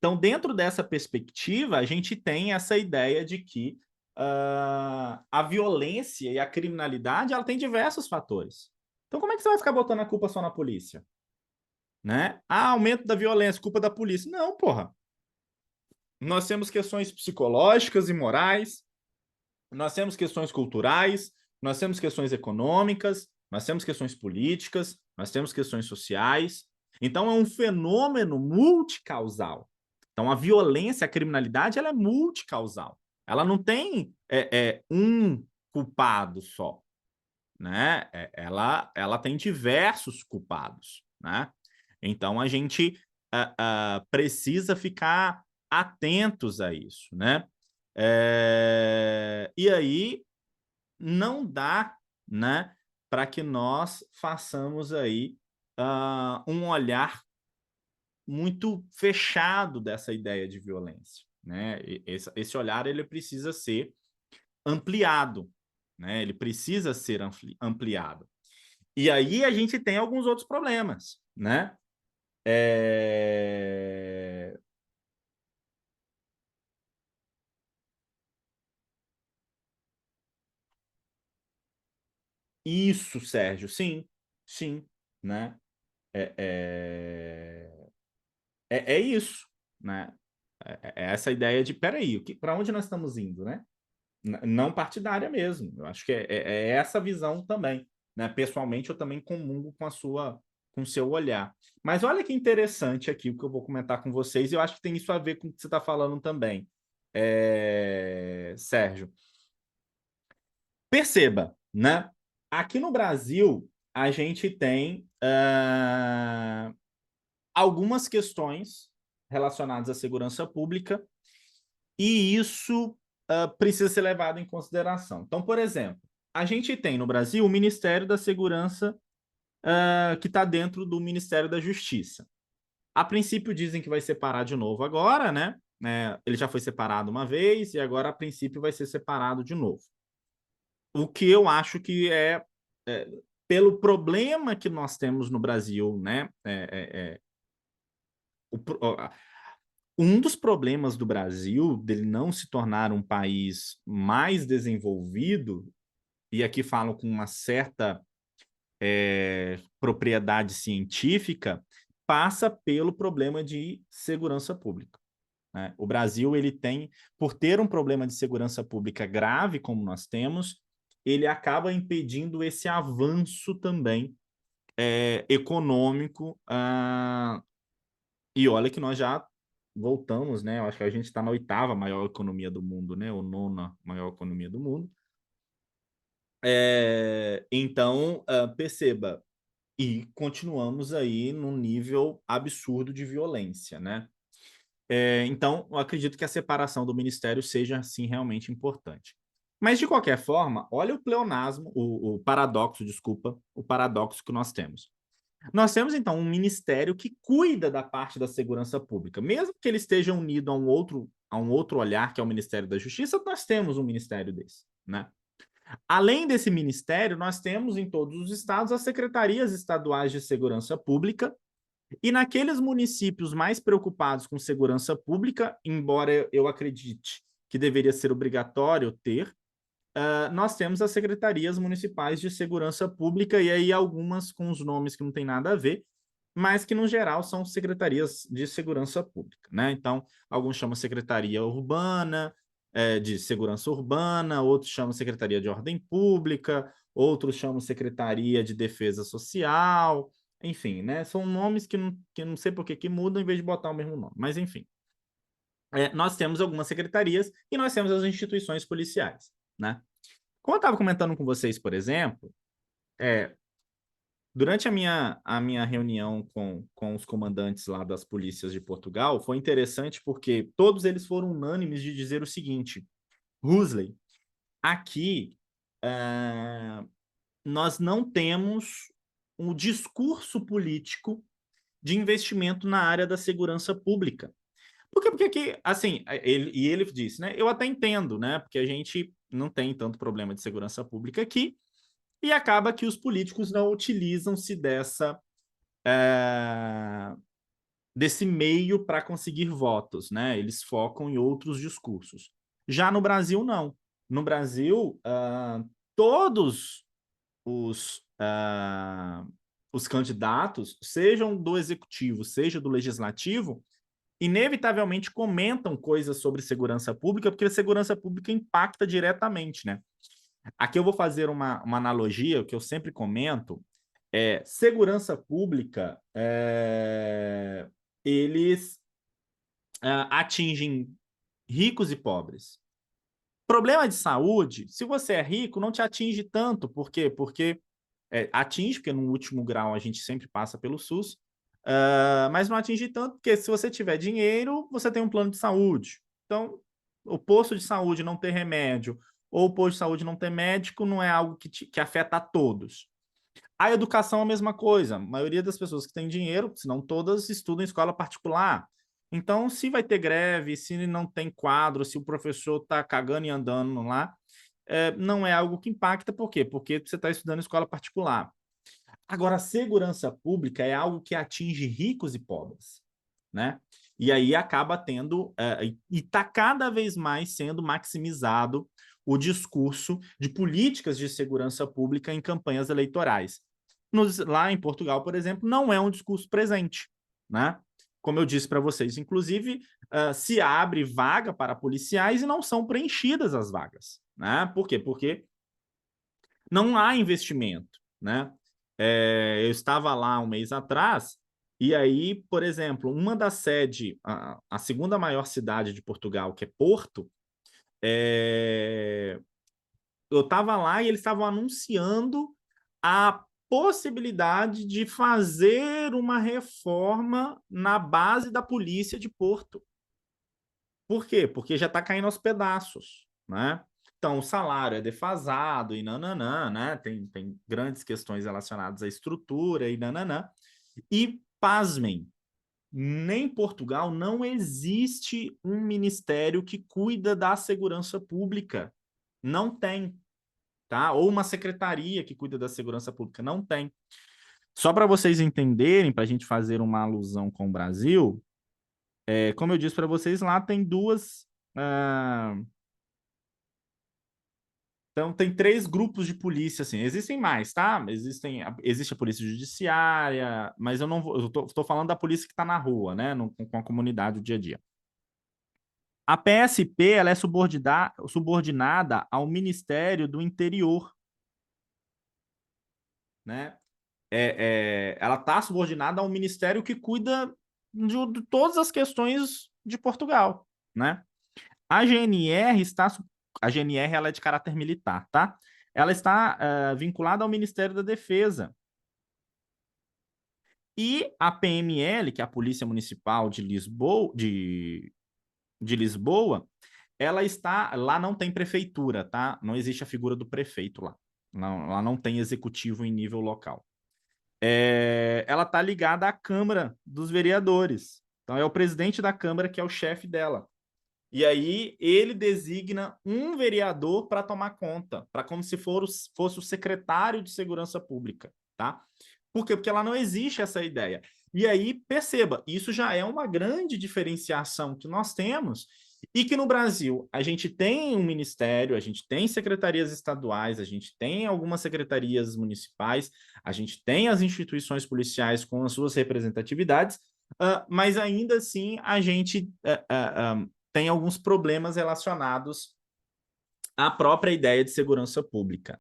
Então, dentro dessa perspectiva, a gente tem essa ideia de que a violência e a criminalidade ela tem diversos fatores. Então, como é que você vai ficar botando a culpa só na polícia? Né? Ah, aumento da violência, culpa da polícia. Não, porra. Nós temos questões psicológicas e morais, nós temos questões culturais, nós temos questões econômicas, nós temos questões políticas, nós temos questões sociais. Então, é um fenômeno multicausal. Então, a violência, a criminalidade, ela é multicausal. Ela não tem um culpado só, né? Ela tem diversos culpados, né? Então, a gente precisa ficar atentos a isso, né? E aí, não dá, né, para que nós façamos aí um olhar muito fechado dessa ideia de violência, né? Esse olhar ele precisa ser ampliado, né? Ele precisa ser ampliado. E aí a gente tem alguns outros problemas, né? É... Isso, Sérgio, sim, sim, né? É, é... é isso, né? É essa ideia de, peraí, para onde nós estamos indo, né? Não partidária mesmo. Eu acho que é essa visão também, né? Pessoalmente, eu também comungo com o seu olhar. Mas olha que interessante aqui o que eu vou comentar com vocês, e eu acho que tem isso a ver com o que você está falando também, Sérgio. Perceba, né? Aqui no Brasil, a gente tem algumas questões relacionadas à segurança pública e isso precisa ser levado em consideração. Então, por exemplo, a gente tem no Brasil o Ministério da Segurança que está dentro do Ministério da Justiça. A princípio dizem que vai separar de novo agora, né? Ele já foi separado uma vez e agora a princípio vai ser separado de novo. O que eu acho que é pelo problema que nós temos no Brasil, né? O, um dos problemas do Brasil, dele não se tornar um país mais desenvolvido, e aqui falo com uma certa propriedade científica, passa pelo problema de segurança pública. Né? O Brasil, ele tem, por ter um problema de segurança pública grave, como nós temos, ele acaba impedindo esse avanço também econômico. E olha que nós já voltamos, né? Eu acho que a gente está na oitava maior economia do mundo, né? Ou nona maior economia do mundo. Então, perceba, e continuamos aí num nível absurdo de violência, né? Então, eu acredito que a separação do ministério seja, assim, realmente importante. Mas, de qualquer forma, olha o pleonasmo, o paradoxo, desculpa, o paradoxo que nós temos. Nós temos, então, um ministério que cuida da parte da segurança pública. Mesmo que ele esteja unido a um outro olhar, que é o Ministério da Justiça, nós temos um ministério desse, né? Além desse ministério, nós temos em todos os estados as secretarias estaduais de segurança pública, e naqueles municípios mais preocupados com segurança pública, embora eu acredite que deveria ser obrigatório ter, nós temos as secretarias municipais de segurança pública, e aí algumas com os nomes que não tem nada a ver, mas que, no geral, são secretarias de segurança pública. Né? Então, alguns chamam secretaria urbana, de segurança urbana, outros chamam secretaria de ordem pública, outros chamam secretaria de defesa social, enfim, né? São nomes que não sei por que mudam em vez de botar o mesmo nome, mas enfim. Nós temos algumas secretarias e nós temos as instituições policiais, né? Como eu estava comentando com vocês, por exemplo, durante a minha reunião com os comandantes lá das polícias de Portugal, foi interessante porque todos eles foram unânimes de dizer o seguinte: Huxley, aqui nós não temos um discurso político de investimento na área da segurança pública. Porque aqui, assim, ele disse, né? Eu até entendo, né? Porque a gente não tem tanto problema de segurança pública aqui, e acaba que os políticos não utilizam-se desse meio para conseguir votos, né? Eles focam em outros discursos. Já no Brasil, não. No Brasil, todos os candidatos, sejam do executivo, seja do legislativo, inevitavelmente comentam coisas sobre segurança pública, porque a segurança pública impacta diretamente, né? Aqui eu vou fazer uma analogia, que eu sempre comento, segurança pública, eles atingem ricos e pobres. Problema de saúde, se você é rico, não te atinge tanto. Por quê? Porque atinge, porque no último grau a gente sempre passa pelo SUS, mas não atinge tanto, porque se você tiver dinheiro, você tem um plano de saúde. Então, o posto de saúde não ter remédio, ou o posto de saúde não ter médico, não é algo que afeta a todos. A educação é a mesma coisa. A maioria das pessoas que têm dinheiro, se não todas, estudam em escola particular. Então, se vai ter greve, se não tem quadro, se o professor está cagando e andando lá, não é algo que impacta. Por quê? Porque você está estudando em escola particular. Agora, a segurança pública é algo que atinge ricos e pobres, né? E aí acaba tendo, e está cada vez mais sendo maximizado o discurso de políticas de segurança pública em campanhas eleitorais. Lá em Portugal, por exemplo, não é um discurso presente, né? Como eu disse para vocês, inclusive, se abre vaga para policiais e não são preenchidas as vagas, né? Por quê? Porque não há investimento, né? Eu estava lá um mês atrás e aí, por exemplo, uma da sede, a segunda maior cidade de Portugal, que é Porto, eu estava lá e eles estavam anunciando a possibilidade de fazer uma reforma na base da polícia de Porto. Por quê? Porque já está caindo aos pedaços, né? Então, o salário é defasado e nananã, né? Tem grandes questões relacionadas à estrutura e nananã. E, pasmem, nem em Portugal não existe um ministério que cuida da segurança pública. Não tem, tá? Ou uma secretaria que cuida da segurança pública. Não tem. Só para vocês entenderem, para a gente fazer uma alusão com o Brasil, como eu disse para vocês, lá tem duas... Então, tem 3 grupos de polícia, assim. Existem mais, tá? Existe a polícia judiciária, mas eu não vou... Eu tô falando da polícia que está na rua, né? Com a comunidade, o dia a dia. A PSP, ela é subordinada ao Ministério do Interior, né? Ela está subordinada ao ministério que cuida de todas as questões de Portugal, né? A GNR a GNR ela é de caráter militar, tá? Ela está vinculada ao Ministério da Defesa. E a PML, que é a Polícia Municipal de Lisboa, ela está... Lá não tem prefeitura, tá? Não existe a figura do prefeito lá. Não, lá não tem executivo em nível local. Ela está ligada à Câmara dos Vereadores. Então, é o presidente da Câmara que é o chefe dela. E aí ele designa um vereador para tomar conta, para como se fosse o secretário de Segurança Pública, tá? Por quê? Porque lá não existe essa ideia. E aí, perceba, isso já é uma grande diferenciação que nós temos e que no Brasil a gente tem um ministério, a gente tem secretarias estaduais, a gente tem algumas secretarias municipais, a gente tem as instituições policiais com as suas representatividades, mas ainda assim a gente tem alguns problemas relacionados à própria ideia de segurança pública.